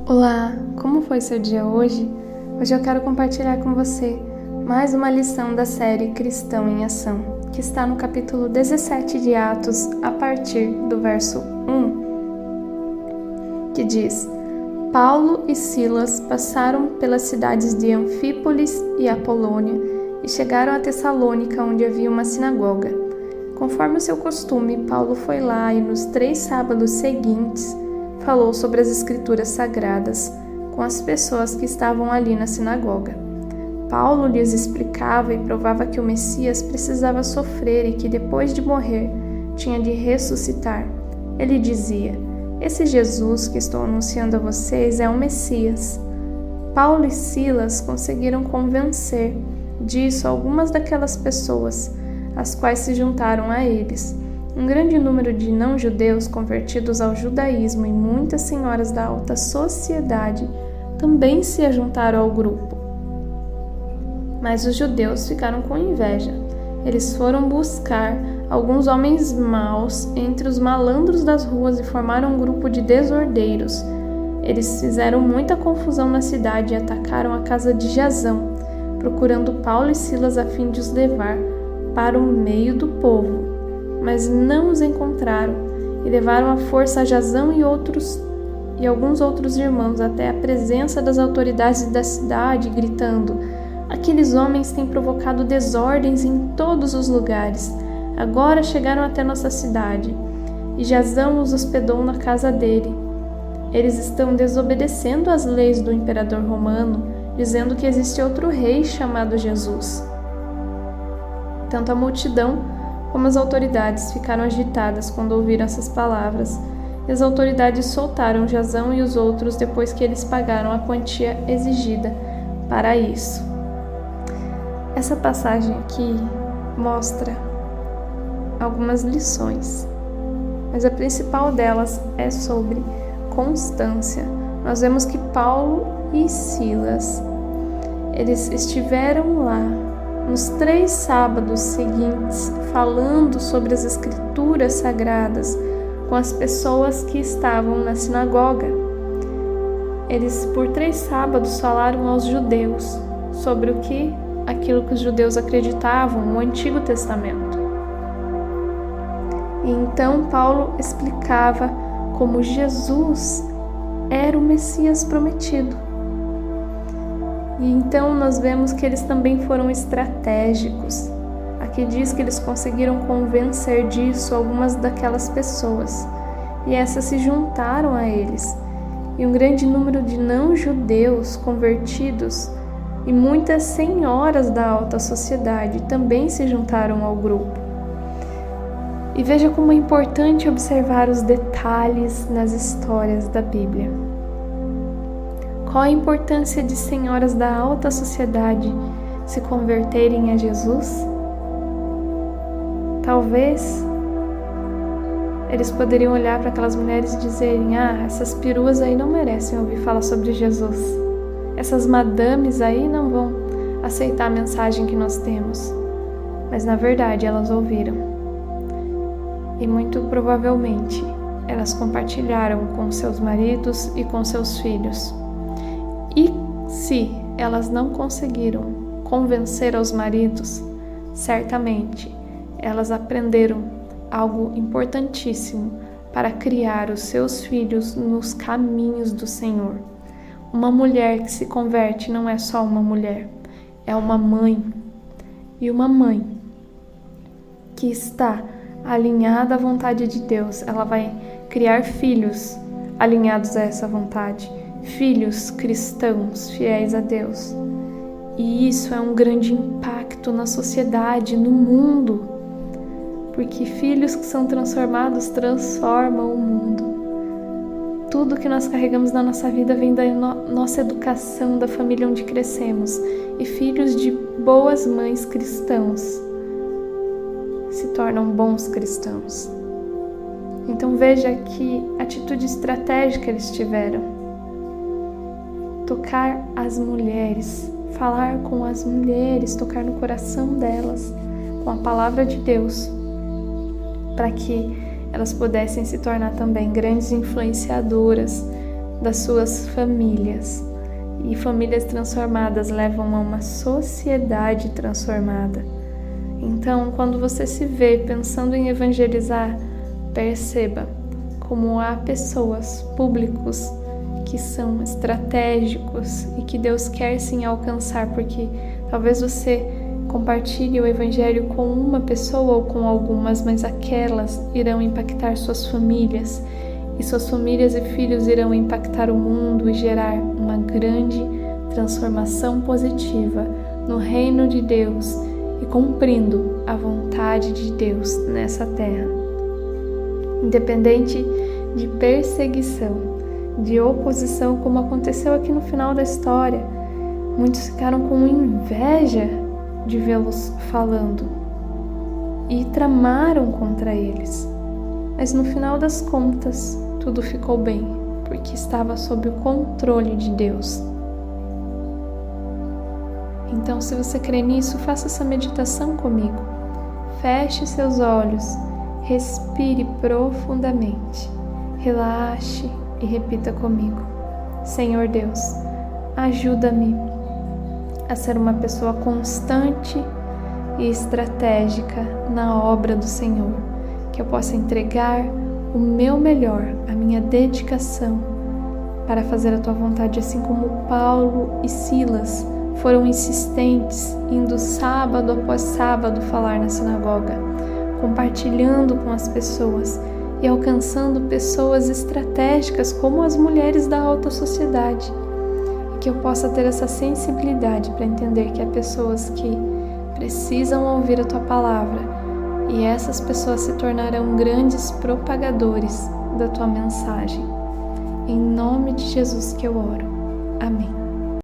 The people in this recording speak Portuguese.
Olá, como foi seu dia hoje? Hoje eu quero compartilhar com você mais uma lição da série Cristão em Ação, que está no capítulo 17 de Atos, a partir do verso 1, que diz: Paulo e Silas passaram pelas cidades de Anfípolis e Apolônia e chegaram a Tessalônica, onde havia uma sinagoga. Conforme o seu costume, Paulo foi lá e nos 3 sábados seguintes falou sobre as Escrituras Sagradas com as pessoas que estavam ali na sinagoga. Paulo lhes explicava e provava que o Messias precisava sofrer e que depois de morrer tinha de ressuscitar. Ele dizia: esse Jesus que estou anunciando a vocês é o Messias. Paulo e Silas conseguiram convencer disso algumas daquelas pessoas, as quais se juntaram a eles. Um grande número de não-judeus convertidos ao judaísmo e muitas senhoras da alta sociedade também se juntaram ao grupo. Mas os judeus ficaram com inveja. Eles foram buscar alguns homens maus entre os malandros das ruas e formaram um grupo de desordeiros. Eles fizeram muita confusão na cidade e atacaram a casa de Jasão, procurando Paulo e Silas a fim de os levar para o meio do povo. Mas não os encontraram e levaram à força a Jasão e alguns outros irmãos até a presença das autoridades da cidade, gritando: aqueles homens têm provocado desordens em todos os lugares. Agora chegaram até nossa cidade, e Jasão os hospedou na casa dele. Eles estão desobedecendo às leis do imperador romano, dizendo que existe outro rei chamado Jesus. Tanto a multidão como as autoridades ficaram agitadas quando ouviram essas palavras, e as autoridades soltaram Jasão e os outros depois que eles pagaram a quantia exigida para isso. Essa passagem aqui mostra algumas lições, mas a principal delas é sobre constância. Nós vemos que Paulo e Silas, eles estiveram lá nos 3 sábados seguintes, falando sobre as Escrituras Sagradas com as pessoas que estavam na sinagoga. Eles, por 3 sábados, falaram aos judeus sobre aquilo que os judeus acreditavam no Antigo Testamento. E então Paulo explicava como Jesus era o Messias prometido. E então nós vemos que eles também foram estratégicos. Aqui diz que eles conseguiram convencer disso algumas daquelas pessoas, e essas se juntaram a eles. E um grande número de não-judeus convertidos e muitas senhoras da alta sociedade também se juntaram ao grupo. E veja como é importante observar os detalhes nas histórias da Bíblia. Qual a importância de senhoras da alta sociedade se converterem a Jesus? Talvez eles poderiam olhar para aquelas mulheres e dizerem: essas peruas aí não merecem ouvir falar sobre Jesus. Essas madames aí não vão aceitar a mensagem que nós temos. Mas na verdade elas ouviram. E muito provavelmente elas compartilharam com seus maridos e com seus filhos. E se elas não conseguiram convencer aos maridos, certamente elas aprenderam algo importantíssimo para criar os seus filhos nos caminhos do Senhor. Uma mulher que se converte não é só uma mulher, é uma mãe. E uma mãe que está alinhada à vontade de Deus, ela vai criar filhos alinhados a essa vontade. Filhos cristãos, fiéis a Deus. E isso é um grande impacto na sociedade, no mundo, porque filhos que são transformados transformam o mundo. Tudo que nós carregamos na nossa vida vem da nossa educação, da família onde crescemos, e filhos de boas mães cristãos se tornam bons cristãos. Então veja que atitude estratégica eles tiveram. Tocar as mulheres, falar com as mulheres, tocar no coração delas com a palavra de Deus, para que elas pudessem se tornar também grandes influenciadoras das suas famílias. E famílias transformadas levam a uma sociedade transformada. Então, quando você se vê pensando em evangelizar, perceba como há pessoas, públicos, que são estratégicos e que Deus quer sim alcançar, porque talvez você compartilhe o evangelho com uma pessoa ou com algumas, mas aquelas irão impactar suas famílias, e suas famílias e filhos irão impactar o mundo e gerar uma grande transformação positiva no reino de Deus e cumprindo a vontade de Deus nessa terra. Independente de perseguição, de oposição, como aconteceu aqui no final da história, muitos ficaram com inveja de vê-los falando e tramaram contra eles. Mas no final das contas, tudo ficou bem, porque estava sob o controle de Deus. Então, se você crê nisso, faça essa meditação comigo. Feche seus olhos, respire profundamente, relaxe e repita comigo: Senhor Deus, ajuda-me a ser uma pessoa constante e estratégica na obra do Senhor, que eu possa entregar o meu melhor, a minha dedicação para fazer a Tua vontade, assim como Paulo e Silas foram insistentes, indo sábado após sábado falar na sinagoga, compartilhando com as pessoas e alcançando pessoas estratégicas como as mulheres da alta sociedade. E que eu possa ter essa sensibilidade para entender que há pessoas que precisam ouvir a Tua palavra, e essas pessoas se tornarão grandes propagadores da Tua mensagem. Em nome de Jesus que eu oro. Amém.